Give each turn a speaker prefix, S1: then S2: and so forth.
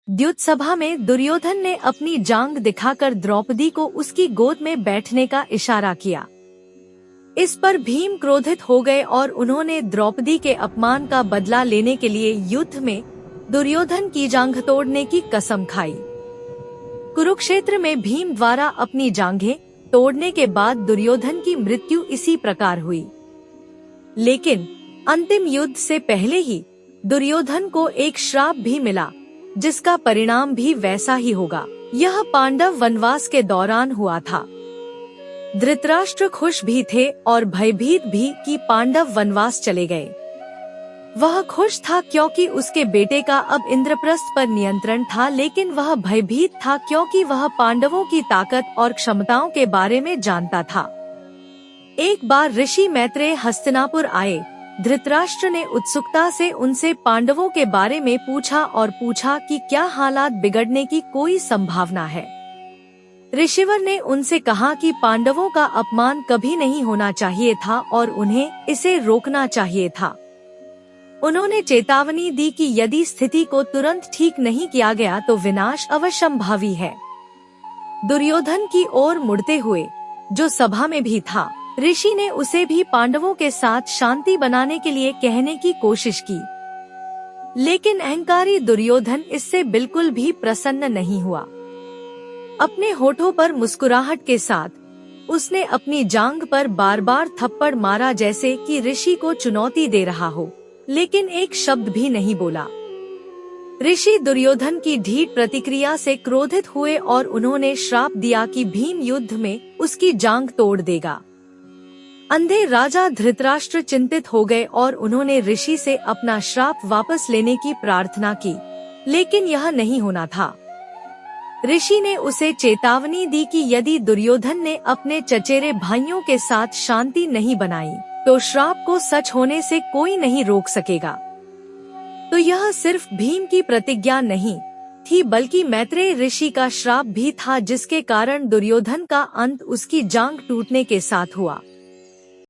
S1: द्युत्सभा में दुर्योधन ने अपनी जांघ दिखाकर द्रौपदी को उसकी गोद में बैठने का इशारा किया। इस पर भीम क्रोधित हो गए और उन्होंने द्रौपदी के अपमान का बदला लेने के लिए युद्ध में दुर्योधन की जांघ तोड़ने की कसम खाई। कुरुक्षेत्र में भीम द्वारा अपनी जांघें तोड़ने के बाद दुर्योधन की मृत्यु इसी प्रकार हुई। लेकिन अंतिम युद्ध से पहले ही दुर्योधन को एक श्राप भी मिला, जिसका परिणाम भी वैसा ही होगा। यह पांडव वनवास के दौरान हुआ था। धृतराष्ट्र खुश भी थे और भयभीत भी कि पांडव वनवास चले गए। वह खुश था क्योंकि उसके बेटे का अब इंद्रप्रस्थ पर नियंत्रण था, लेकिन वह भयभीत था क्योंकि वह पांडवों की ताकत और क्षमताओं के बारे में जानता था। एक बार ऋषि मैत्रेय हस्तिनापुर आए। धृतराष्ट्र ने उत्सुकता से उनसे पांडवों के बारे में पूछा कि क्या हालात बिगड़ने की कोई संभावना है। ऋषिवर ने उनसे कहा कि पांडवों का अपमान कभी नहीं होना चाहिए था और उन्हें इसे रोकना चाहिए था। उन्होंने चेतावनी दी कि यदि स्थिति को तुरंत ठीक नहीं किया गया तो विनाश अवश्यंभावी है। दुर्योधन की ओर मुड़ते हुए, जो सभा में भी था, ऋषि ने उसे भी पांडवों के साथ शांति बनाने के लिए कहने की कोशिश की। लेकिन अहंकारी दुर्योधन इससे बिल्कुल भी प्रसन्न नहीं हुआ। अपने होठों पर मुस्कुराहट के साथ उसने अपनी जांघ पर बार बार थप्पड़ मारा, जैसे कि ऋषि को चुनौती दे रहा हो, लेकिन एक शब्द भी नहीं बोला। ऋषि दुर्योधन की ढीठ प्रतिक्रिया से क्रोधित हुए और उन्होंने श्राप दिया कि भीम युद्ध में उसकी जांघ तोड़ देगा। अंधे राजा धृतराष्ट्र चिंतित हो गए और उन्होंने ऋषि से अपना श्राप वापस लेने की प्रार्थना की, लेकिन यह नहीं होना था। ऋषि ने उसे चेतावनी दी कि यदि दुर्योधन ने अपने चचेरे भाइयों के साथ शांति नहीं बनाई तो श्राप को सच होने से कोई नहीं रोक सकेगा। तो यह सिर्फ भीम की प्रतिज्ञा नहीं थी, बल्कि मैत्रेय ऋषि का श्राप भी था, जिसके कारण दुर्योधन का अंत उसकी जांघ टूटने के साथ हुआ।